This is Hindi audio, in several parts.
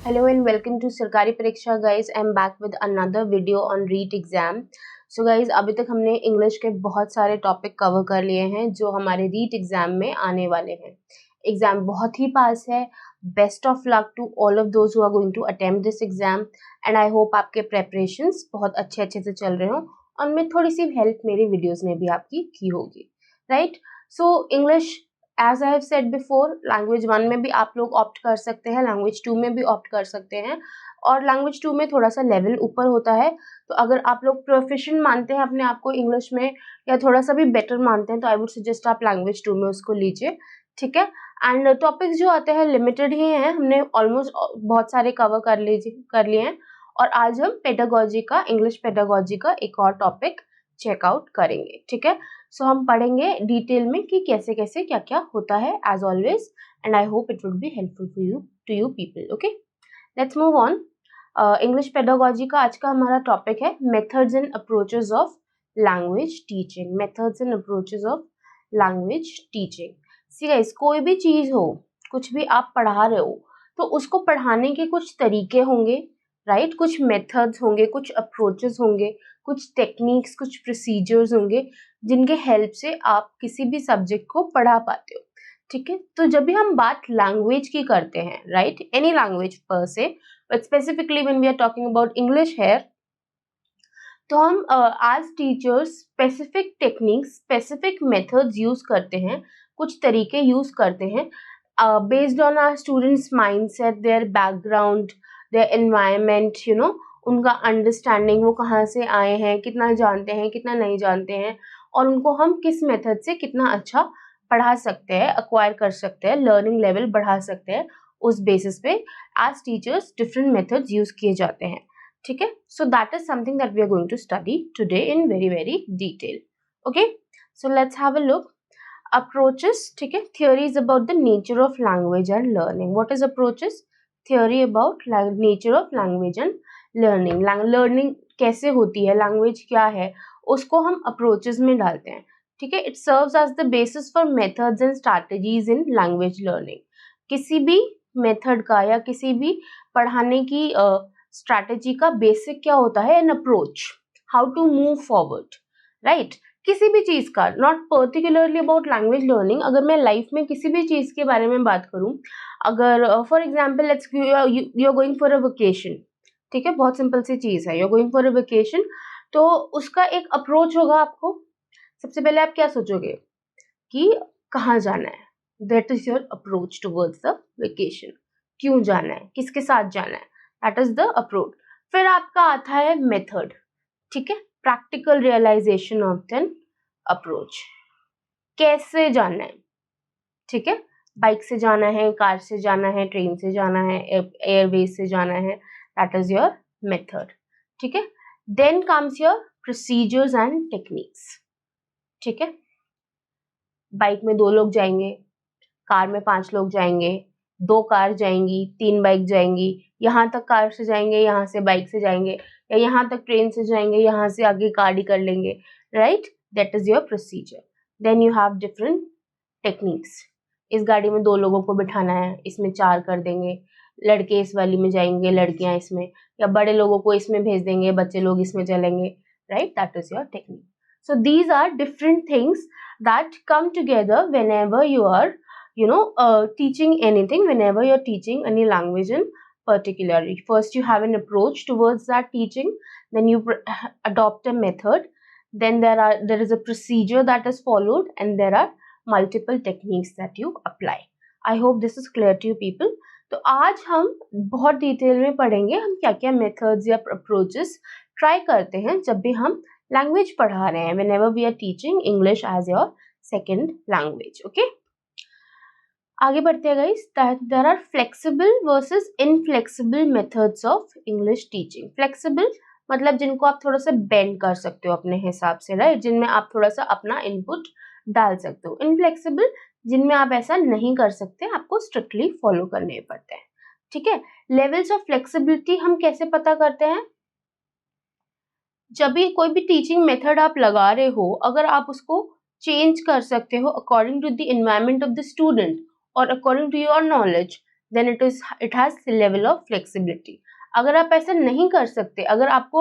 Hello and welcome to सरकारी परीक्षा guys. I am back with another video on REET exam. So guys, अभी तक हमने इंग्लिश के बहुत सारे टॉपिक कवर कर लिए हैं जो हमारे रीट एग्जाम में आने वाले हैं. एग्जाम बहुत ही पास है. Best of luck to all of those who are going to attempt this exam and I hope आपके प्रेपरेशंस बहुत अच्छे से चल रहे हो और मैं थोड़ी सी हेल्प मेरी वीडियोज ने भी आपकी की होगी. Right. So English, as I have said before, language 1 में भी आप लोग ऑप्ट कर सकते हैं, लैंग्वेज 2 में भी ऑप्ट कर सकते हैं और लैंग्वेज 2 में थोड़ा सा लेवल ऊपर होता है. तो अगर आप लोग प्रोफिशिएंट मानते हैं अपने आप को इंग्लिश में या थोड़ा सा भी बेटर मानते हैं तो आई वुड सजेस्ट आप लैंग्वेज 2 में उसको लीजिए. ठीक है. एंड टॉपिक्स जो आते हैं लिमिटेड ही हैं, हमने ऑलमोस्ट बहुत सारे कवर कर लिए हैं और आज हम पेडागोजी का, इंग्लिश पेडागोजी का एक और टॉपिक चेकआउट करेंगे. ठीक है. सो हम पढ़ेंगे डिटेल में कि कैसे कैसे क्या क्या होता है as always and I hope it would be helpful for you to you people. Okay, let's move on. English pedagogy का आज का हमारा टॉपिक है methods and approaches of language teaching. Methods and approaches of language teaching. See guys, कोई भी चीज हो, कुछ भी आप पढ़ा रहे हो तो उसको पढ़ाने के कुछ तरीके होंगे, राइट. कुछ मेथड्स होंगे, कुछ अप्रोचेस होंगे, कुछ टेक्निक्स, कुछ प्रोसीजर्स होंगे जिनके हेल्प से आप किसी भी सब्जेक्ट को पढ़ा पाते हो. ठीक है. तो जब भी हम बात लैंग्वेज की करते हैं, right, any language per se, but specifically when we are talking about English here, तो हम as teachers specific techniques, specific methods use करते हैं, कुछ तरीके यूज करते हैं based on our students mindset, their background, their environment, उनका अंडरस्टैंडिंग, वो कहाँ से आए हैं, कितना जानते हैं, कितना नहीं जानते हैं, और उनको हम किस मेथड से कितना अच्छा पढ़ा सकते हैं, अक्वायर कर सकते हैं, लर्निंग लेवल बढ़ा सकते हैं. उस बेसिस पे as teachers different methods use किए जाते हैं. ठीक है. So that is something that we are going to study today in very very detail. Okay, so let's have a look. Approaches. ठीक है. Theories about the nature of language and learning. What is approaches? Theory about nature of language and learning. Learning कैसे होती है, लैंग्वेज क्या है, उसको हम अप्रोचेस में डालते हैं. ठीक है. It serves as the basis for methods and strategies in language learning. किसी भी मेथड का या किसी भी पढ़ाने की स्ट्रैटेजी का बेसिक क्या होता है? An approach, how to move forward, right. किसी भी चीज का, not particularly about language learning, अगर मैं लाइफ में किसी भी चीज के बारे में बात करूं, अगर for example let's you are going for a vacation. ठीक है. बहुत सिंपल सी चीज है, you are going for a vacation, तो उसका एक अप्रोच होगा आपको. सबसे पहले आप क्या सोचोगे कि कहाँ जाना है. That is your approach towards the vacation. क्यों जाना है, किसके साथ जाना है, दैट इज द अप्रोच. फिर आपका आता है मेथड. ठीक है. Practical realization of an approach. कैसे जाना है. ठीक है. बाइक से जाना है, कार से जाना है, ट्रेन से जाना है, एयरवेज से जाना है, दैट इज योर मेथड. ठीक है. Then comes your procedures and techniques. ठीक है. बाइक में 2 लोग जाएंगे, कार में 5 लोग जाएंगे, 2 कार जाएंगी, 3 बाइक जाएंगी, यहाँ तक कार से जाएंगे, यहाँ से बाइक से जाएंगे, या यहाँ तक ट्रेन से जाएंगे, यहाँ से आगे गाड़ी कर लेंगे, right. That is your procedure. Then you have different techniques. इस गाड़ी में 2 लोगों को बिठाना है, इसमें 4 कर देंगे, लड़के इस वाली में जाएंगे, लड़कियां इसमें, या बड़े लोगों को इसमें भेज देंगे, बच्चे लोग इसमें चलेंगे, right. That is your technique. So these are different things that come together whenever you are teaching anything, whenever you're teaching any language in particularly. First you have an approach towards that teaching, then you adopt a method, then there is a procedure that is followed, and there are multiple techniques that you apply. I hope this is clear to you people. तो आज हम बहुत डिटेल में पढ़ेंगे हम क्या क्या मेथड्स या अप्रोचेस ट्राई करते हैं जब भी हम लैंग्वेज पढ़ा रहे हैं, whenever we are teaching English as your second language. Okay, आगे बढ़ते हैं guys. there are flexible versus inflexible methods of English teaching. Flexible मतलब जिनको आप थोड़ा सा बेंड कर सकते हो अपने हिसाब से, राइट, जिनमें आप थोड़ा सा अपना इनपुट डाल सकते हो. इनफ्लेक्सिबल जिनमें आप ऐसा नहीं कर सकते, आपको स्ट्रिक्टली फॉलो करने पड़ते हैं. ठीक है. लेवल्स ऑफ फ्लेक्सिबिलिटी हम कैसे पता करते हैं? जब भी कोई भी टीचिंग मेथड आप लगा रहे हो, अगर आप उसको चेंज कर सकते हो according to the environment of the student और according to your knowledge, then it has level of flexibility. अगर आप ऐसा नहीं कर सकते, अगर आपको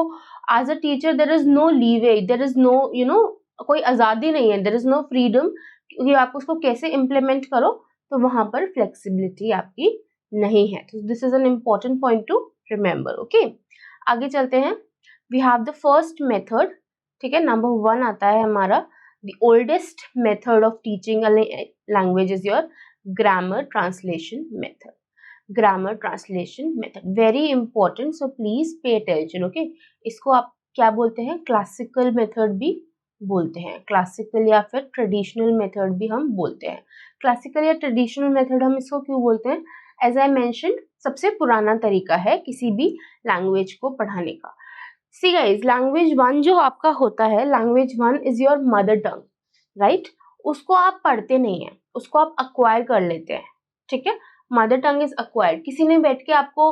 as a teacher there is no leeway, there is no कोई आज़ादी नहीं है, there is no freedom कि आप उसको कैसे implement करो, तो वहाँ पर flexibility आपकी नहीं है. तो this is an important point to remember. Okay, आगे चलते हैं. We have the first method. ठीक है, number 1 आता है हमारा. The oldest method of teaching a language is your grammar translation method. Grammar translation method, very important, so please pay attention. Okay, इसको आप क्या बोलते हैं? क्लासिकल मेथड भी बोलते हैं, क्लासिकल या फिर ट्रेडिशनल मेथड भी हम बोलते हैं. क्लासिकल या ट्रेडिशनल मेथड हम इसको क्यों बोलते हैं? एज आई मेंशन्ड, सबसे पुराना तरीका है किसी भी लैंग्वेज को पढ़ाने का. सी गाइज, लैंग्वेज 1 जो आपका होता है, language 1 is your mother tongue, right? उसको आप पढ़ते नहीं हैं, उसको आप अक्वायर कर लेते हैं. ठीक है, मदर टंग इज अक्वायर्ड. किसी ने बैठ के आपको,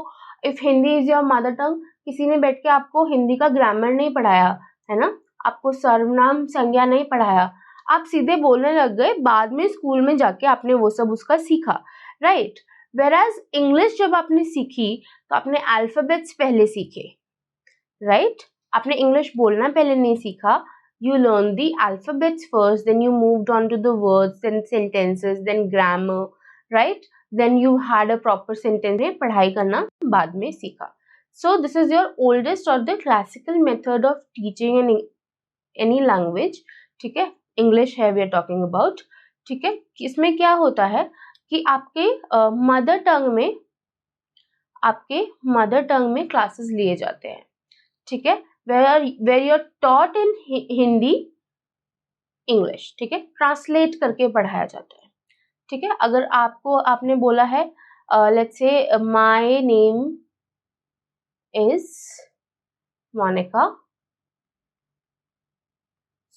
if Hindi is your mother टंग, किसी ने बैठ के आपको हिंदी का ग्रामर नहीं पढ़ाया है ना, आपको सर्वनाम संज्ञा नहीं पढ़ाया, आप सीधे बोलने लग गए, बाद में स्कूल में जाके आपने वो सब उसका सीखा, राइट? वेराज इंग्लिश जब आपने सीखी तो आपने अल्फाबेट्स पहले सीखे, राइट? आपने इंग्लिश बोलना पहले नहीं सीखा. You learned the alphabets first, then you moved on to the words, then sentences, then grammar, right? Then you had a proper sentence में पढ़ाई करना बाद में सीखा. So this is your oldest or the classical method of teaching in any language. ठीक है, English है we are talking about. ठीक है, इसमें क्या होता है कि आपके मदर टंग में क्लासेस लिए जाते हैं. ठीक है, where you're taught in Hindi English. ठीक है, ट्रांसलेट करके पढ़ाया जाता है. ठीक है, अगर आपने बोला है let's say my name is Monica,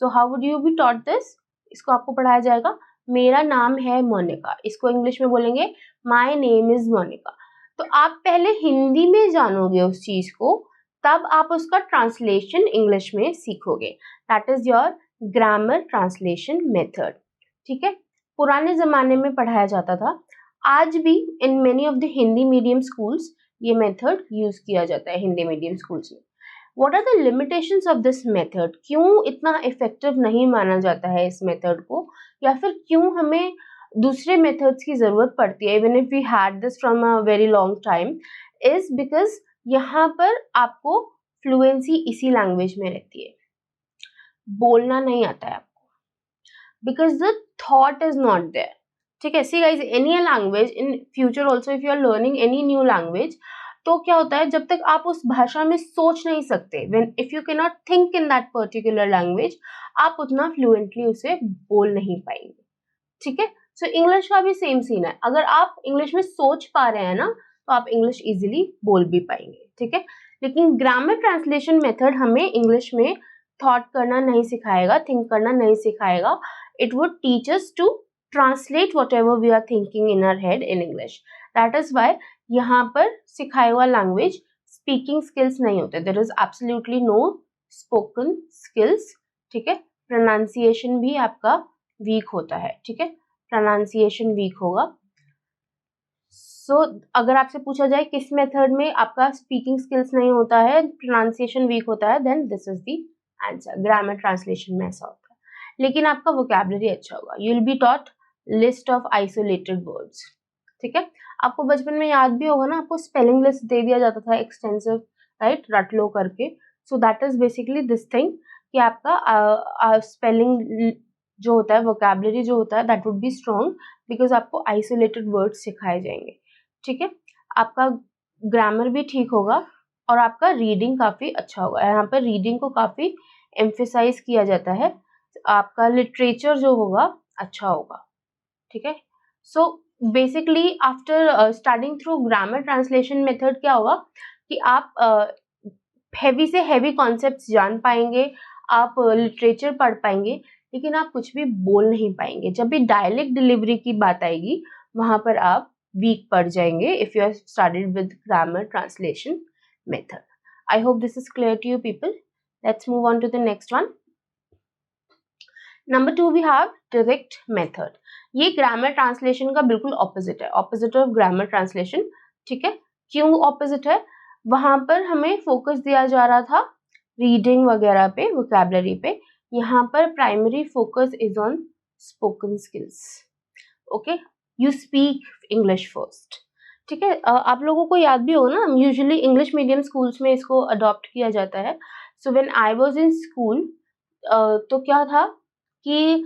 so how would you be taught this? इसको आपको पढ़ाया जाएगा, मेरा नाम है मोनिका. इसको इंग्लिश में बोलेंगे माय नेम इज मोनिका. तो आप पहले हिंदी में जानोगे उस चीज को, तब आप उसका ट्रांसलेशन इंग्लिश में सीखोगे. That is your grammar translation method. ठीक है, पुराने जमाने में पढ़ाया जाता था. आज भी in many of the Hindi medium schools ये मेथड यूज किया जाता है हिंदी मीडियम स्कूल्स में. What are the limitations of this method? क्यों इतना इफेक्टिव नहीं माना जाता है इस मेथड को, या फिर क्यों हमें दूसरे मेथड्स की जरूरत पड़ती है even if we had this from a very long time? Is because यहाँ पर आपको फ्लुएंसी इसी लैंग्वेज में रहती है, बोलना नहीं आता है आपको, because the thought is not there. ठीक है, see guys, any language in future also if you are learning any new language, तो क्या होता है, जब तक आप उस भाषा में सोच नहीं सकते, when if you can not think in that particular language, आप उतना फ्लुएंटली उसे बोल नहीं पाएंगे. ठीक है, सो इंग्लिश का भी सेम सीन है. अगर आप इंग्लिश में सोच पा रहे हैं ना, तो आप इंग्लिश इजीली बोल भी पाएंगे. ठीक है, लेकिन ग्रामर ट्रांसलेशन मेथड हमें इंग्लिश में थॉट करना नहीं सिखाएगा, थिंक करना नहीं सिखाएगा. It would teach us to translate whatever we are thinking in our head in English. That is why यहाँ पर सिखाया हुआ लैंग्वेज स्पीकिंग स्किल्स नहीं होते. There is absolutely no spoken skills. ठीक है, प्रोनाउंसिएशन भी आपका वीक होता है. ठीक है, प्रोनाउंसिएशन वीक होगा. सो अगर आपसे पूछा जाए किस मेथड में आपका स्पीकिंग स्किल्स नहीं होता है, प्रोनाउंसिएशन वीक होता है, then this is the answer. Grammar translation में ऐसा होता है. लेकिन आपका वोकैबुलरी अच्छा होगा. You will be taught list of isolated words. ठीक है, आपको बचपन में याद भी होगा ना, आपको स्पेलिंग लिस्ट दे दिया जाता था एक्सटेंसिव, राइट, रट लो करके. सो that is basically this thing कि आपका स्पेलिंग जो होता है, वोकैबुलरी जो होता है, that would be strong because आपको आइसोलेटेड वर्ड्स सिखाए जाएंगे. ठीक है, आपका ग्रामर भी ठीक होगा और आपका रीडिंग काफ़ी अच्छा होगा. यहाँ पर रीडिंग को काफ़ी एम्फेसाइज किया जाता है. आपका लिटरेचर जो होगा अच्छा होगा. ठीक है, so basically after starting through grammar translation method क्या होगा कि आप हैवी से हैवी कॉन्सेप्ट्स जान पाएंगे, आप लिटरेचर पढ़ पाएंगे, लेकिन आप कुछ भी बोल नहीं पाएंगे. जब भी डायलेक्ट डिलीवरी की बात आएगी, वहां पर आप वीक पड़ जाएंगे if you are started with grammar translation method. I hope this is clear to you people. Let's move on to the next one. Number 2, we have direct method. ये ग्रामर ट्रांसलेशन का बिल्कुल ऑपोजिट है, ऑपोजिट ऑफ ग्रामर ट्रांसलेशन। ठीक है, क्यों ऑपोजिट है? वहां पर हमें फोकस दिया जा रहा था रीडिंग वगैरह पे, वोकैबुलरी पे। यहाँ पर primary focus is on spoken skills. Okay, you speak English first. ठीक है, आप लोगों को याद भी हो ना, यूजुअली इंग्लिश मीडियम स्कूल्स में इसको अडॉप्ट किया जाता है। So when I was in school, तो क्या था कि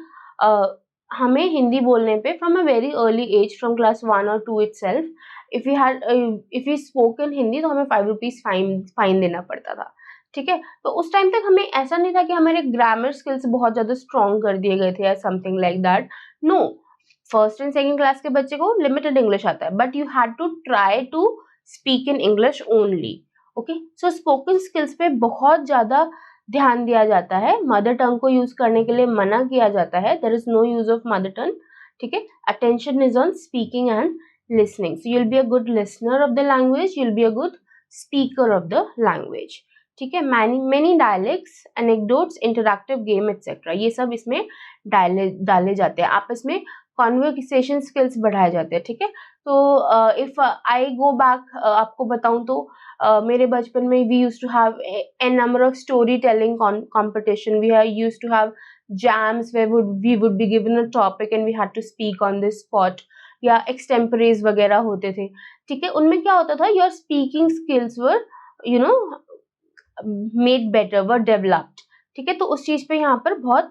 हमें हिंदी बोलने पे from a very early age, from class 1 और 2 itself, if we spoke in Hindi तो हमें 5 रुपीज फाइन देना पड़ता था। ठीक है, तो उस टाइम तक हमें ऐसा नहीं था कि हमारे ग्रामर स्किल्स बहुत ज्यादा स्ट्रॉन्ग कर दिए गए थे या something like that. No, first and second class के बच्चे को लिमिटेड इंग्लिश आता है, but you had to try to speak in English only. Okay, so spoken skills पे बहुत ज्यादा ध्यान दिया जाता है। मदर टंग को यूज करने के लिए मना किया जाता है, there is no use of mother tongue. ठीक है, attention is on speaking and listening, so you will be a good listener of the language, you will be a good speaker of the language. ठीक है, many dialects, anecdotes, interactive game etcetera, ये सब इसमें डाले जाते हैं। आपस में कॉन्वर्सेशन स्किल्स बढ़ाए जाते हैं। ठीक है, तो इफ आई गो बैक, आपको बताऊं तो मेरे बचपन में we use to have a number of story telling competition, we used to have jams where we would be given a topic and we had to speak on this spot, या extemporaries वगैरह होते थे। ठीक है, उनमें क्या होता था, your speaking skills were you know made better, were developed. ठीक है, तो उस चीज पे यहाँ पर बहुत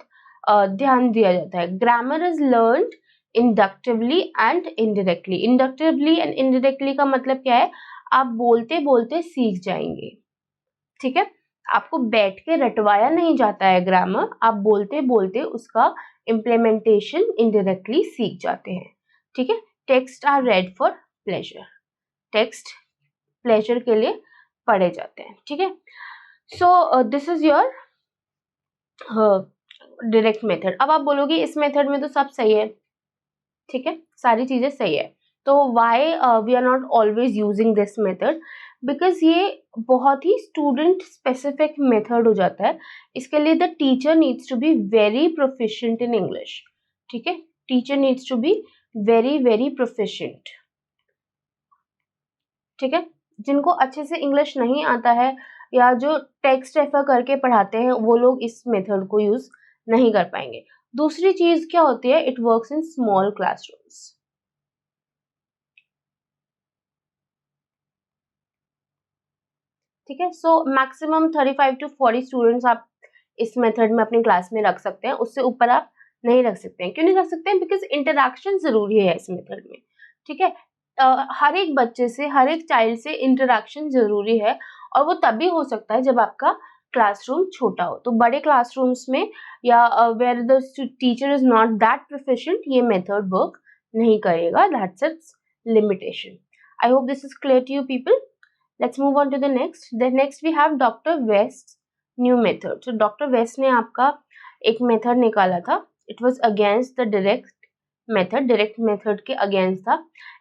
ध्यान दिया जाता है। Grammar is learned inductively and indirectly. Inductively and indirectly का मतलब क्या है? आप बोलते बोलते सीख जाएंगे। ठीक है, आपको बैठ के रटवाया नहीं जाता है ग्रामर, आप बोलते बोलते उसका इम्प्लीमेंटेशन इनडायरेक्टली सीख जाते हैं। ठीक है, text are read for pleasure, text pleasure के लिए पढ़े जाते हैं। ठीक है, so this is your direct method. अब आप बोलोगे इस मेथड में तो सब सही है, ठीक है, सारी चीजें सही है, तो why we are not always using this method? Because ये बहुत ही स्टूडेंट स्पेसिफिक मेथड हो जाता है। इसके लिए the teacher needs to be very proficient in English. ठीक है, teacher needs to be very very proficient. ठीक है, जिनको अच्छे से इंग्लिश नहीं आता है या जो टेक्स्ट रेफर करके पढ़ाते हैं, वो लोग इस मेथड को यूज नहीं कर पाएंगे। दूसरी चीज क्या होती है, it works in small classrooms. ठीक है, सो मैक्सिमम 35 to 40 स्टूडेंट्स आप इस मेथड में अपनी क्लास में रख सकते हैं, उससे ऊपर आप नहीं रख सकते हैं। क्यों नहीं रख सकते हैं? बिकॉज इंटरेक्शन जरूरी है इस मेथड में। ठीक है, हर एक बच्चे से, हर एक चाइल्ड से इंटरेक्शन जरूरी है, और वो तभी हो सकता है जब आपका क्लासरूम छोटा हो। तो बड़े क्लासरूम्स में या where the teacher is not that proficient, ये मेथड वर्क नहीं करेगा, that's its limitation. I hope this is clear to you people. Let's move on to the next. The next we have Dr. West's new method. So Dr. West ने आपका एक मेथड निकाला था. It was against the direct method. Direct method के against था.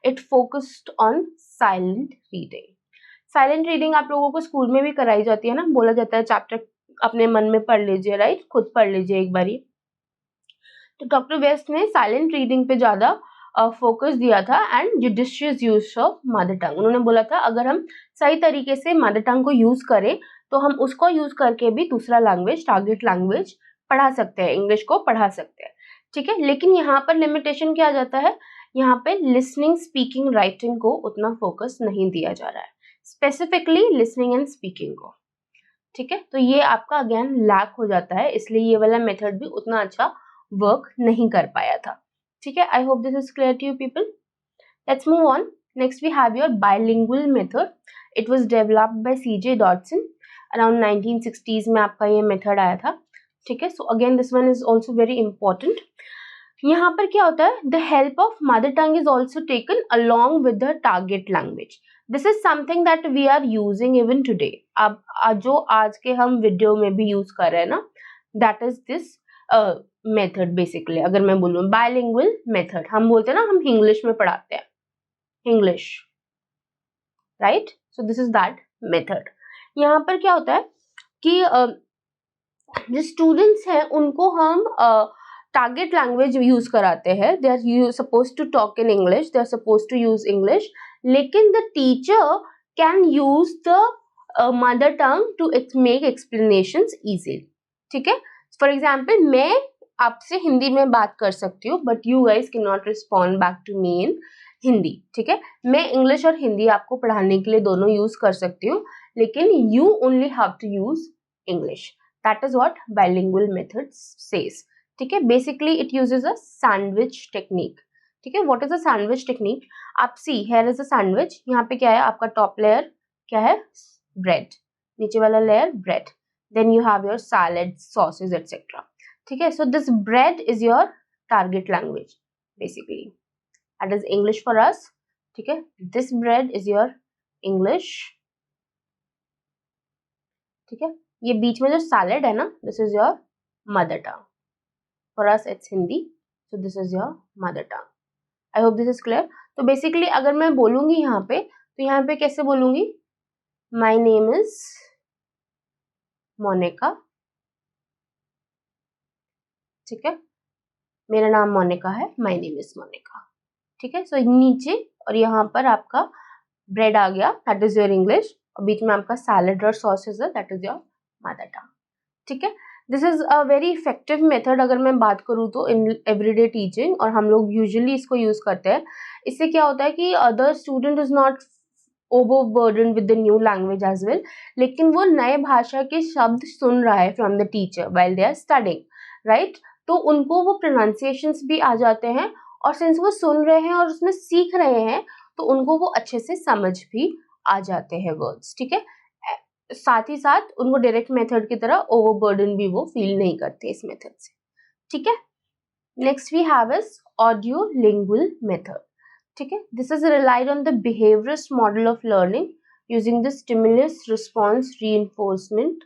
It focused on silent reading. Silent reading आप लोगों को स्कूल में भी कराई जाती है ना, बोला जाता है चैप्टर अपने मन में पढ़ लीजिए, राइट, खुद पढ़ लीजिए एक बारी। तो डॉक्टर वेस्ट ने साइलेंट रीडिंग पे ज्यादा फोकस दिया था and judicious use of mother टंग। उन्होंने बोला था अगर हम सही तरीके से मदर टंग को यूज करें तो हम उसको यूज करके भी दूसरा लैंग्वेज, टारगेट लैंग्वेज पढ़ा सकते हैं, इंग्लिश को पढ़ा सकते हैं। ठीक है, लेकिन यहाँ पर लिमिटेशन क्या आ जाता है, यहाँ पे लिसनिंग, स्पीकिंग, राइटिंग को उतना फोकस नहीं दिया जा रहा है, स्पेसिफिकली लिसनिंग एंड स्पीकिंग को। ठीक है, तो ये आपका अगेन लैक हो जाता है, इसलिए ये वाला मेथड भी उतना अच्छा वर्क नहीं कर पाया था। ठीक है, I hope this is clear to you people. Let's move on. Next we have your bilingual method. It was developed by C J Dodson. Around 1960s में आपका ये मेथड आया था। ठीक है, so again this one is also very important. यहाँ पर क्या होता है, the help of mother tongue is also taken along with the target language. This is something that we are using even today. अब जो आज के हम वीडियो में भी यूज कर रहे हैं ना, that is this method basically. अगर मैं बोलूँ बायलिंगुअल मेथड, हम बोलते हैं ना हम इंग्लिश में पढ़ाते हैं, English, right, so this is that method. यहाँ पर क्या होता है कि जो स्टूडेंट्स हैं उनको हम टारगेट लैंग्वेज यूज कराते हैं, they are suppose to talk in English, they are suppose to use English, लेकिन the teacher can use the mother tongue to make explanations easy. ठीक है, फॉर एग्जाम्पल मैं आपसे हिंदी में बात कर सकती हूँ, but you guys can not respond back to me in Hindi. ठीक है, मैं इंग्लिश और हिंदी आपको पढ़ाने के लिए दोनों यूज कर सकती हूँ, लेकिन you only have to use English. That is what bilingual method says. ठीक है, basically it uses a sandwich technique. ठीक है, what is a sandwich technique? आप see here is a sandwich. यहाँ पे क्या है, आपका टॉप लेयर क्या है, ब्रेड, नीचे वाला layer bread, then you have your salad, sausage etcetera. ठीक है, so this bread is your target language basically. That is English for us. ठीक है, this bread is your English. ठीक है, ये बीच में जो सैलेड है ना, this is your mother tongue. For us it's Hindi, so this is your mother tongue. I hope this is clear. तो बेसिकली अगर मैं बोलूंगी यहाँ पे, तो यहाँ पे कैसे बोलूंगी, माई नेम इज मोनिका. ठीक है, मेरा नाम मोनिका है, माई नेम इज मोनिका. ठीक है, सो नीचे और यहाँ पर आपका ब्रेड आ गया, दैट इज योर इंग्लिश, और बीच में आपका सैलेड और सॉसेज है, that is your mother tongue. ठीक है, this is a very effective method अगर मैं बात करूँ तो इन एवरीडे टीचिंग, और हम लोग यूजुअली इसको यूज करते हैं. इससे क्या होता है कि other student is not overburden with the new language as well, लेकिन वो नए भाषा के शब्द सुन रहा है from the teacher while they are studying, right. तो उनको वो प्रोनाउंसिएशंस भी आ जाते हैं, और सिंस वो सुन रहे हैं और उसमें सीख रहे हैं, तो उनको वो अच्छे से समझ भी आ जाते हैं वर्ड्स. ठीक है, साथ ही साथ उनको डायरेक्ट मेथड की तरह ओवरबर्डन भी वो फील नहीं करते इस मेथड से. ठीक है, next we have is audio lingual method. ठीक है, this is relied on the behaviourist model of learning using the stimulus response reinforcement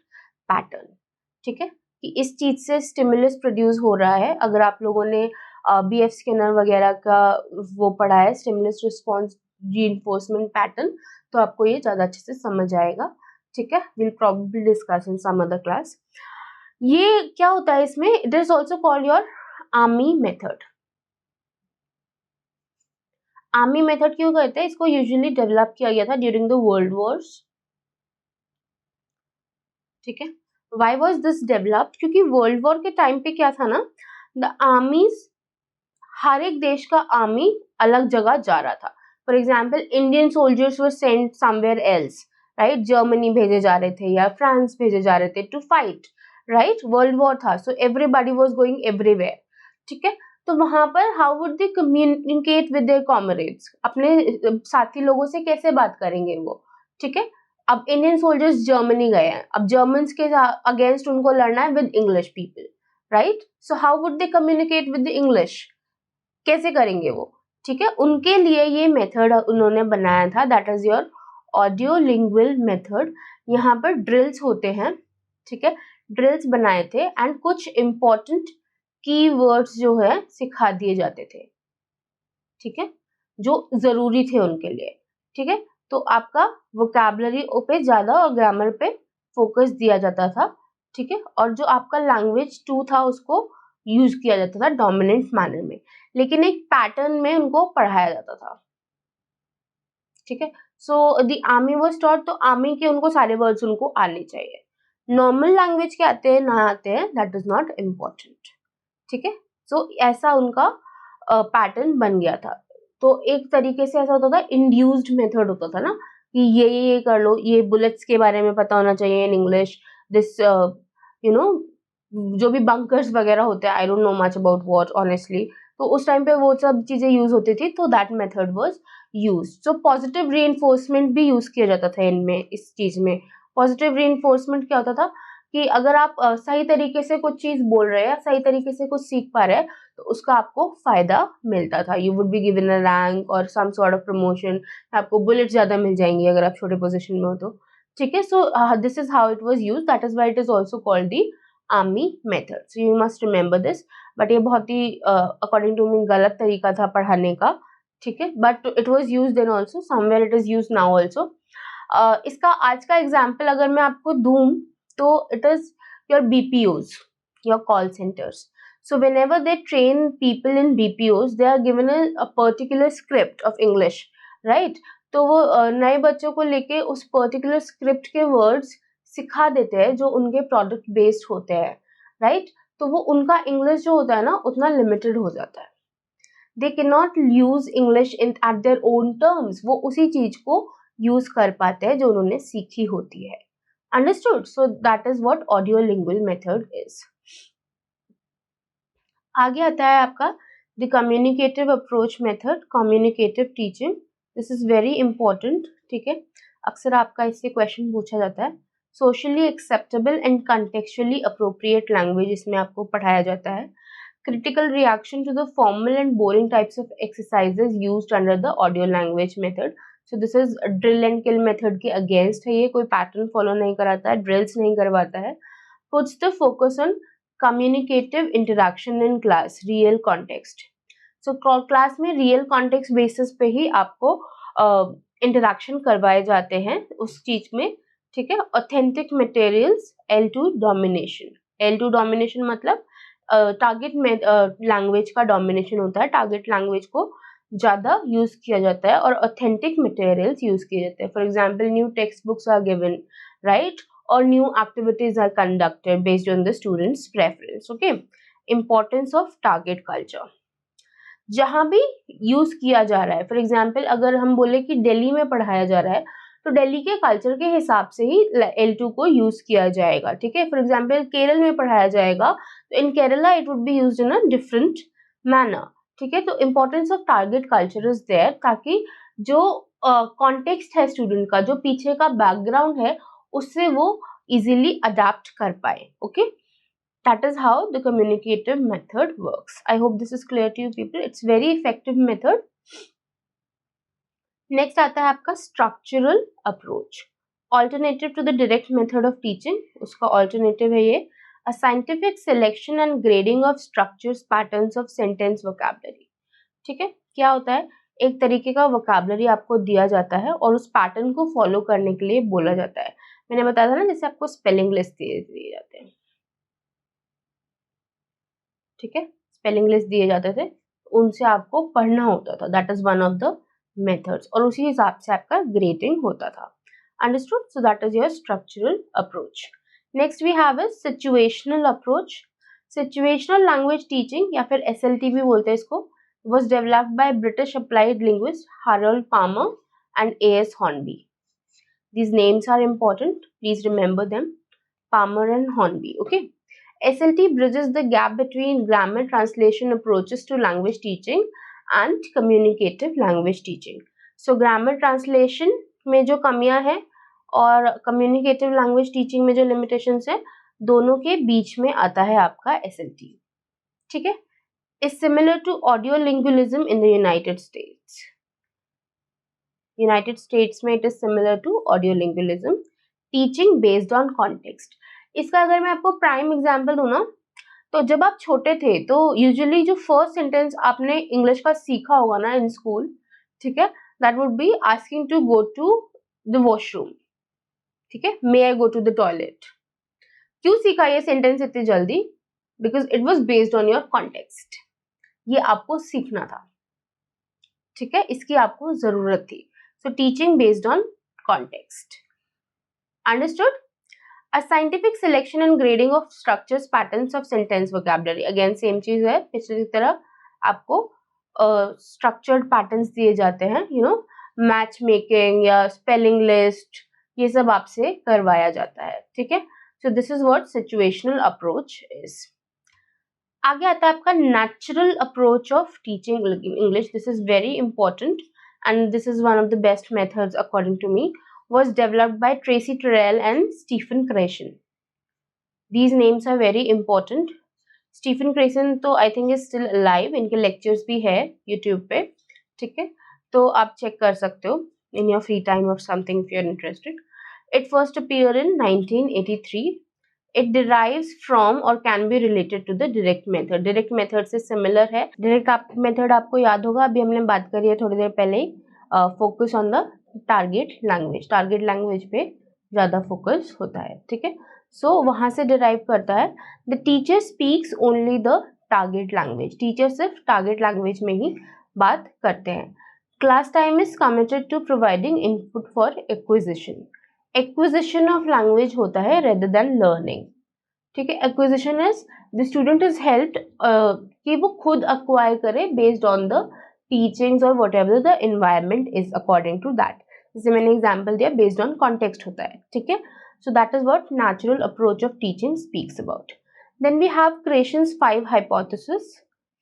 pattern. ठीक है, कि इस चीज से स्टिमुलस प्रोड्यूस हो रहा है. अगर आप लोगों ने BF स्किनर वगैरह का वो पढ़ा है, स्टिमुलस रिस्पॉन्स रीइंफोर्समेंट पैटर्न, तो आपको ये ज्यादा अच्छे से समझ आएगा. ठीक है, will probably discuss in some other class. ये क्या होता है इसमें, it is also called your army method. Army method क्यों कहते हैं, इसको यूजुअली डेवलप किया गया था ड्यूरिंग द वर्ल्ड वॉर्स. ठीक है, व्हाई वाज दिस डेवलप्ड, क्योंकि वर्ल्ड वॉर के टाइम पे क्या था ना, द आर्मीज, हर एक देश का आर्मी अलग जगह जा रहा था. For example Indian soldiers were sent somewhere else, right. Germany भेजे जा रहे थे या फ्रांस भेजे जा रहे थे to fight, right. World war था, so everybody was going everywhere. ठीक है, तो वहां पर how would they communicate with their comrades, अपने साथी लोगों से कैसे बात करेंगे वो. ठीक है, अब इंडियन सोल्जर्स जर्मनी गए हैं, अब जर्मन्स के अगेंस्ट उनको लड़ना है with English people, right. So how would they communicate with English, कैसे करेंगे वो. ठीक है, उनके लिए ये मेथड उन्होंने बनाया था, that is your audio lingual method. यहाँ पर ड्रिल्स होते हैं. ठीक है, ड्रिल्स बनाए थे एंड कुछ इंपॉर्टेंट कीवर्ड्स जो है सिखा दिए जाते थे. ठीक है, जो जरूरी थे उनके लिए. ठीक है, तो आपका वोकैबुलरी पे ज्यादा और ग्रामर पे फोकस दिया जाता था. ठीक है, और जो आपका लैंग्वेज 2 था उसको यूज किया जाता था डोमिनेंट मैनर में, लेकिन एक पैटर्न में उनको पढ़ाया जाता था. ठीक है, so the army was taught, तो आर्मी के उनको सारे वर्ड्स उनको आने चाहिए. नॉर्मल लैंग्वेज के आते हैं ना आते हैं, दैट इज नॉट इम्पोर्टेंट. ठीक है, सो ऐसा उनका पैटर्न बन गया था. तो एक तरीके से ऐसा होता था, इंड्यूस्ड मेथड होता था ना, कि ये कर लो, ये बुलेट्स के बारे में पता होना चाहिए in English, this you know जो भी बंकर्स वगैरह होते हैं, I don't know much about war honestly, तो उस टाइम पे वो सब चीजें यूज होती थी, तो that method was use. So positive reinforcement भी यूज किया जाता था इनमें. इस चीज में पॉजिटिव रीइंफोर्समेंट क्या होता था कि अगर आप सही तरीके से कुछ चीज बोल रहे हैं, सही तरीके से कुछ सीख पा रहे हैं, तो उसका आपको फायदा मिलता था. You would be given a rank और सम सॉर्ट ऑफ प्रमोशन, आपको बुलेट ज्यादा मिल जाएंगी अगर आप छोटे पोजीशन में हो तो. ठीक है, so this is how it was used, that is why it is also called the army method. So you must remember this. But ये बहुत ही अकॉर्डिंग टू मी गलत तरीका था पढ़ाने का. ठीक है, but it was used then also, somewhere it is used now also. इसका आज का एग्जांपल अगर मैं आपको दूं, तो it is your BPOs, your call centres. So whenever they train people in BPOs, they are given a particular script of English, right? तो वो नए बच्चों को लेके उस पर्टिकुलर स्क्रिप्ट के वर्ड्स सिखा देते हैं जो उनके प्रोडक्ट बेस्ड होते हैं, राइट? तो वो उनका इंग्लिश जो होता है ना उतना लिमिटेड हो जाता है. They can not use English in eight their own terms. वो उसी चीज को यूज कर पाते हैं जो उन्होंने सीखी होती है. Understood? So that is what audio lingual method is. आगे आता है आपका the communicative approach method, communicative teaching. This is very important. ठीक है, अक्सर आपका इससे क्वेश्चन पूछा जाता है. Socially acceptable and contextually appropriate language इसमें आपको पढ़ाया जाता है. Critical reaction to the formal and boring types of exercises used under the audio language method. So this is drill and kill method के अगेंस्ट है. ये कोई पैटर्न फॉलो नहीं कराता है, ड्रिल्स नहीं करवाता है. Puts the focus on communicative interaction in class, real context. So class में रियल कॉन्टेक्स्ट बेसिस पे ही आपको इंटरेक्शन करवाए जाते हैं उस चीज में. ठीक है, authentic materials, L2 domination. L2 domination मतलब टारगेट में लैंग्वेज का डोमिनेशन होता है, टारगेट लैंग्वेज को ज़्यादा यूज किया जाता है और ऑथेंटिक मटेरियल्स यूज किए जाते हैं. For example new text books are given, right, or new activities are conducted based on the students preference. Okay, importance of target culture. जहां भी यूज किया जा रहा है, फॉर एग्जाम्पल अगर हम बोले कि दिल्ली में पढ़ाया जा रहा है तो दिल्ली के कल्चर के हिसाब से ही L2 को यूज किया जाएगा. ठीक है, फॉर एग्जाम्पल केरल में पढ़ाया जाएगा तो in Kerala it would be used in a different manner. ठीक है, तो importance of target culture is there ताकि जो कॉन्टेक्स्ट है स्टूडेंट का, जो पीछे का बैकग्राउंड है, उससे वो इजीली अडेप्ट कर पाए. Okay, that is how the communicative method works. I hope this is clear to you people. It's very effective method. Next आता है आपका structural approach, alternative to the direct method of teaching. उसका alternative है ये a scientific selection and grading of structures, patterns of sentence vocabulary. ठीक है, क्या होता है, एक तरीके का वोकैबुलरी आपको दिया जाता है और उस पैटर्न को फॉलो करने के लिए बोला जाता है. मैंने बताया था ना, जैसे आपको स्पेलिंग लिस्ट दिए जाते हैं. ठीक है, स्पेलिंग लिस्ट दिए जाते थे, उनसे आपको पढ़ना होता था. That is one of the methods और उसी हिसाब से आपका ग्रेडिंग होता था. Understood? So that is your structural approach. Next we have is situational approach. Situational language teaching या फिर SLT भी बोलते हैं इसको, was developed by British applied linguist Harold Palmer and A.S. Hornby. These names are important. Please remember them. Palmer and Hornby. Okay. SLT bridges the gap between grammar translation approaches to language teaching and communicative language teaching. So grammar translation में जो कमियां हैं और communicative language teaching में जो limitations है, दोनों के बीच में आता है आपका SLT. ठीक है, is similar to audiolingualism in the United States. United States में it is similar to audiolingualism, teaching based on context. इसका अगर मैं आपको प्राइम एग्जांपल दूं ना, तो जब आप छोटे थे तो यूजुअली जो फर्स्ट सेंटेंस आपने इंग्लिश का सीखा होगा ना इन स्कूल, ठीक है, that would be asking to go to the washroom. ठीक है, may I go to the toilet. क्यों सीखा ये सेंटेंस इतनी जल्दी? Because it was based on your context. ये आपको सीखना था. ठीक है, इसकी आपको जरूरत थी. So teaching based on context. Understood? A scientific selection and grading of structures, patterns of sentence vocabulary. Again same चीज है, पिछले की तरह आपको structured patterns दिए जाते हैं, you know, मैच मेकिंग या स्पेलिंग लिस्ट, ये सब आपसे करवाया जाता है. ठीक है, so this is what situational approach is. आगे आता है आपका natural approach of teaching English. This is very important and this is one of the best methods according to me. Was developed by Tracy Terrell and Stephen Krashen. These names are very important. Stephen Krashen तो I think is still alive. इनके lectures भी है YouTube पे. ठीक है, तो आप check कर सकते हो in your free time or something if you are interested. It first appeared in 1983. It derives from or can be related to the direct method. Direct method से similar है. Direct method आपको याद होगा, अभी हमने बात करी है थोड़ी देर पहले ही. Focus on the target language पे ज़्यादा फोकस होता है. ठीक है, सो वहाँ से डिराइव करता है. The teacher speaks only the target language, teacher सिर्फ टारगेट लैंग्वेज में ही बात करते हैं। Class time is committed to providing input for acquisition, acquisition of language होता है रेदर देन लर्निंग, ठीक है। Acquisition is the student is helped कि वो खुद अक्वायर करे बेस्ड ऑन द टीचिंग्स और whatever the environment is according to that, जैसे मैंने एग्जाम्पल दिया बेस्ड ऑन कॉन्टेक्स्ट होता है, ठीक है। So that is what natural approach of teaching speaks about. Then we have Krashen's 5 hypothesis,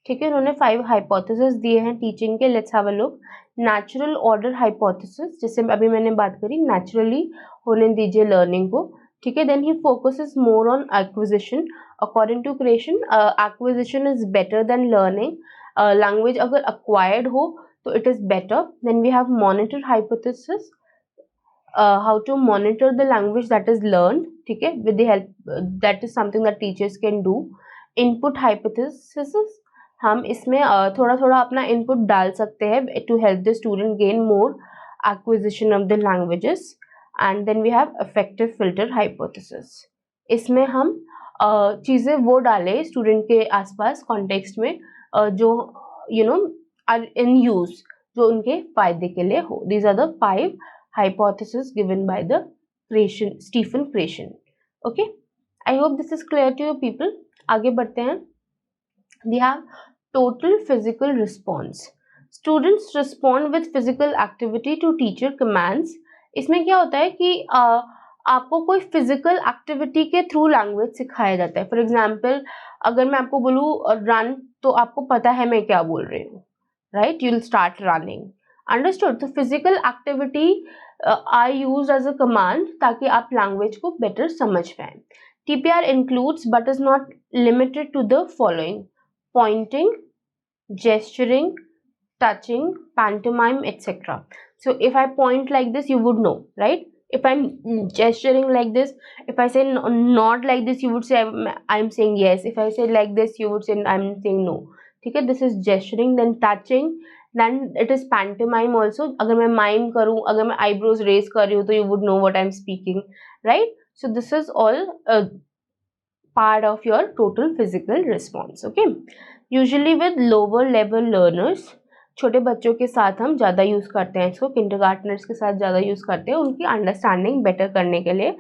ठीक है, उन्होंने 5 हाइपोथेसिस दिए हैं टीचिंग के। Let's have a look. Natural order hypothesis, जैसे अभी मैंने बात करी नेचुरली होने दीजिए लर्निंग को, ठीक है। Then he focuses more on acquisition according to Krashen, acquisition is better than learning, language अगर अक्वायर्ड हो तो it is better. Then we have monitor hypothesis, how to monitor the language that is learned, ठीक है, with the help that is something that teachers can do. Input hypothesis, हम इसमें थोड़ा थोड़ा अपना input डाल सकते हैं to help the student gain more acquisition of the languages. And then we have effective filter hypothesis, इसमें हम चीज़ें वो डालें स्टूडेंट के आसपास कॉन्टेक्स्ट में जो are in use, जो उनके फायदे के लिए हो। These are the 5 hypothesis given by the Stephen Krashen. Okay, I hope this is clear to you people. आगे बढ़ते हैं। We have total physical response. Students respond with physical activity to teacher commands. इसमें क्या होता है कि आपको कोई फिजिकल एक्टिविटी के थ्रू लैंग्वेज सिखाया जाता है। फॉर एग्जाम्पल अगर मैं आपको बोलूँ रन, तो आपको पता है मैं क्या बोल रही हूँ, right? You will start running, understood? तो physical activity I use as a command ताकि आप लैंग्वेज को बेटर समझ पाएं। TPR includes but is not limited to the following: pointing, gesturing, touching, pantomime, etc. So if I point like this, you would know, right? If I'm gesturing like this, if I say not like this, you would say I'm saying yes. If I say like this, you would say I'm saying no. ठीक है, this is gesturing. Then touching, then it is pantomime also. अगर मैं mime करूँ, अगर मैं eyebrows raise कर रही हूँ, तो you would know what I'm speaking, right? So this is all part of your total physical response. Okay, usually with lower level learners, छोटे बच्चों के साथ हम ज़्यादा यूज़ करते हैं इसको, किंडरगार्टनर्स के साथ ज़्यादा यूज़ करते हैं उनकी अंडरस्टैंडिंग बेटर करने के लिए।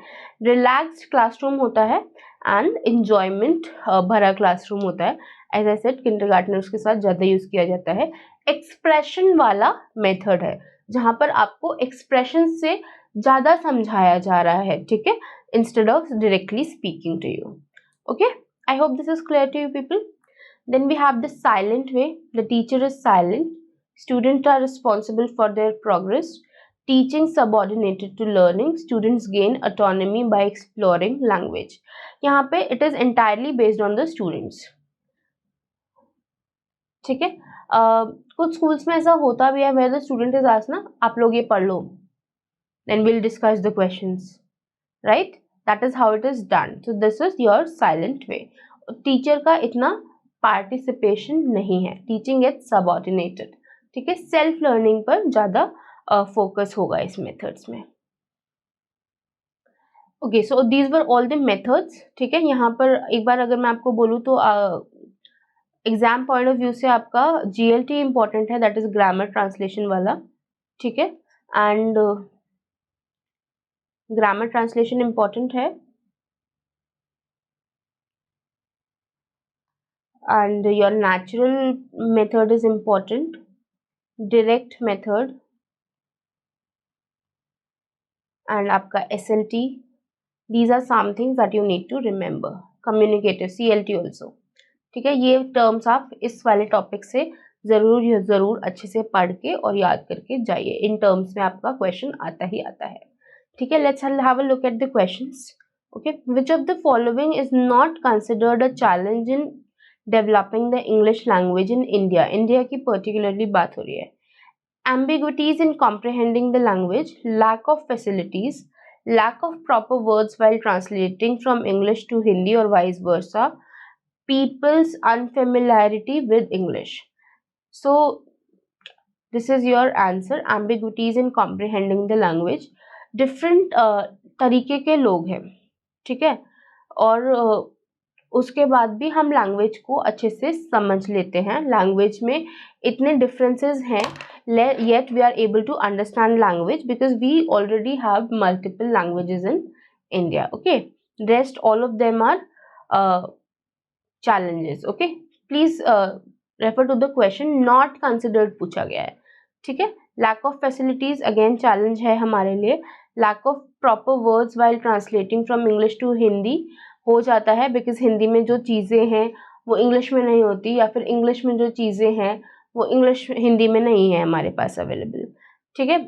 रिलैक्स्ड क्लासरूम होता है एंड इंजॉयमेंट भरा क्लासरूम होता है। एज आई सेड, किंडरगार्टनर्स के साथ ज़्यादा यूज़ किया जाता है। एक्सप्रेशन वाला मेथड है जहाँ पर आपको एक्सप्रेशन से ज़्यादा समझाया जा रहा है, ठीक है, instead of directly speaking to you. Okay, I hope this is clear to you people. Then we have the silent way. The teacher is silent. Students are responsible for their progress. Teaching subordinated to learning. Students gain autonomy by exploring language. यहाँ पे it is entirely based on the students. ठीक है, कुछ schools में ऐसा होता भी है where the student is asked ना, आप लोग ये पढ़ लो, then we'll discuss the questions, right? That is how it is done. So this is your silent way. Teacher का इतना पार्टिसिपेशन नहीं है, टीचिंग इज सबऑर्डिनेटेड, ठीक है। सेल्फ लर्निंग पर ज़्यादा फोकस होगा इस मेथड्स में। Okay, so these were all the methods, ठीक है। यहाँ पर एक बार अगर मैं आपको बोलूँ तो एग्जाम पॉइंट ऑफ व्यू से आपका GLT इम्पॉर्टेंट है, दैट इज ग्रामर ट्रांसलेशन वाला, ठीक है। एंड ग्रामर ट्रांसलेशन इम्पॉर्टेंट है, and your natural method is important, direct method, and आपका SLT. These are some things that you need to remember. Communicative, CLT also, ठीक है। ये टर्म्स आप इस वाले टॉपिक से ज़रूर अच्छे से पढ़ के और याद करके जाइए। इन टर्म्स में आपका क्वेश्चन आता ही आता है, ठीक है। Let's have a look at the questions. Okay, which of the following is not considered a challenge in developing the English language in India? India की पर्टिकुलरली बात हो रही है। Ambiguities in comprehending the language, lack of facilities, lack of proper words while translating from English to Hindi or vice versa, people's unfamiliarity with English. So this is your answer, ambiguities in comprehending the language. Different तरीके के लोग हैं, ठीक है, और उसके बाद भी हम लैंग्वेज को अच्छे से समझ लेते हैं। लैंग्वेज में इतने डिफरेंसेस हैं, yet we are able to understand language because we already have multiple languages in India. Okay, rest all of them are challenges. Okay, please refer to the question not considered पूछा गया है, ठीक है। lack of facilities again challenge है हमारे लिए। lack of proper words while translating from English to Hindi हो जाता है because हिंदी में जो चीज़ें हैं वो इंग्लिश में नहीं होती, या फिर इंग्लिश में जो चीज़ें हैं वो इंग्लिश हिंदी में नहीं है हमारे पास अवेलेबल, ठीक है।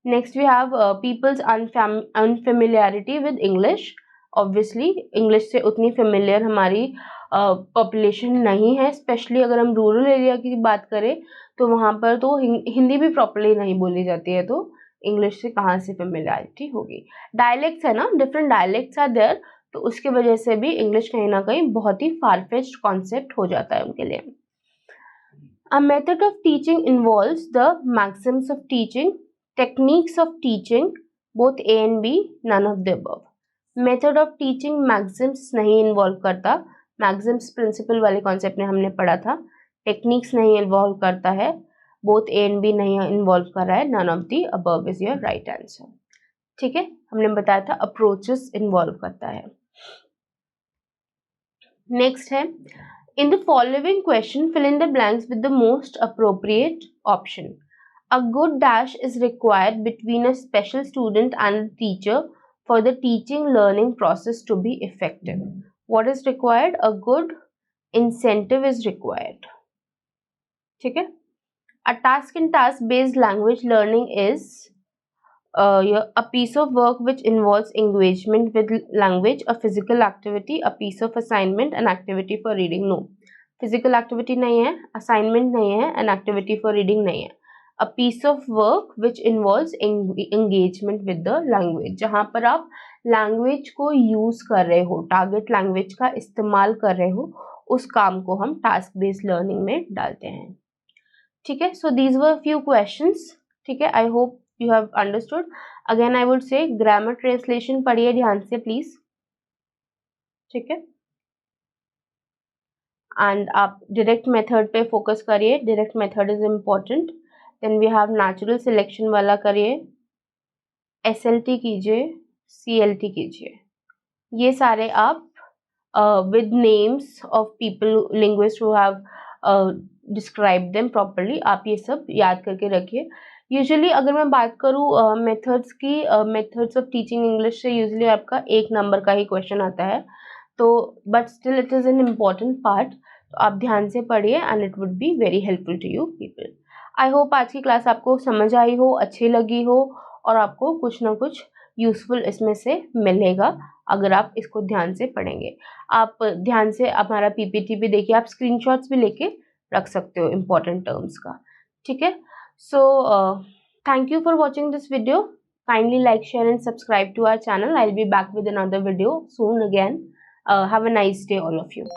Next we have peoples unfamiliarity with English. Obviously English से उतनी फेमिलियर हमारी पॉपुलेशन नहीं है, स्पेशली अगर हम रूरल एरिया की बात करें तो वहाँ पर तो हिंदी भी प्रॉपरली नहीं बोली जाती है, तो इंग्लिश से कहाँ से फेमिलियरिटी होगी। डायलेक्ट्स है ना, डिफरेंट डायलेक्ट्स आर देयर, तो उसके वजह से भी इंग्लिश कहीं ना कहीं बहुत ही फारफेच्ड कॉन्सेप्ट हो जाता है उनके लिए। A method of teaching involves the maxims of teaching, techniques of teaching, both A and B, none of the above. Method of teaching maxims नहीं इन्वॉल्व करता, maxims principle वाले कॉन्सेप्ट में हमने पढ़ा था। टेक्निक्स नहीं इन्वॉल्व करता है, both A and B नहीं इन्वॉल्व कर रहा है, none of the above is your right answer, ठीक है। हमने बताया था अप्रोचेस इन्वॉल्व करता है। नेक्स्ट है, in the following question, fill in the blanks with the most appropriate option. A good dash is required between a special student and a teacher for the teaching learning process to be effective. What is required? A good incentive is required. ठीक है। A task in task based language learning is a piece of work which involves engagement with language, a physical activity, a piece of assignment, an activity for reading. No, physical activity नहीं है, assignment नहीं है, an activity for reading नहीं है। A piece of work which involves engagement with the language, जहाँ पर आप language को use कर रहे हो, target language का इस्तेमाल कर रहे हो, उस काम को हम task based learning में डालते हैं, ठीक है। So these were few questions, ठीक है। I hope you have understood. Again I would say grammar translation पढ़िए ध्यान से प्लीज, ठीक है। एंड आप डायरेक्ट मेथड पे फोकस करिए, direct method is important. Then we have natural selection वाला करिए, SLT कीजिए, CLT कीजिए, ये सारे आप with names of people linguist who have describe them properly, आप ये सब याद करके रखिए। यूजुअली अगर मैं बात करूँ मेथड्स की, मेथड्स ऑफ टीचिंग इंग्लिश से यूजुअली आपका 1 नंबर का ही क्वेश्चन आता है, तो but still it is an important part, तो आप ध्यान से पढ़िए and it would be very helpful to you people. I hope आज की क्लास आपको समझ आई हो, अच्छी लगी हो, और आपको कुछ ना कुछ यूजफुल इसमें से मिलेगा अगर आप इसको ध्यान से पढ़ेंगे। आप ध्यान से हमारा PPT भी देखिए, आप स्क्रीनशॉट्स भी लेके रख सकते हो इम्पॉर्टेंट टर्म्स का, ठीक है। So thank you for watching this video. Kindly like, share and subscribe to our channel. I'll be back with another video soon again. Have a nice day all of you.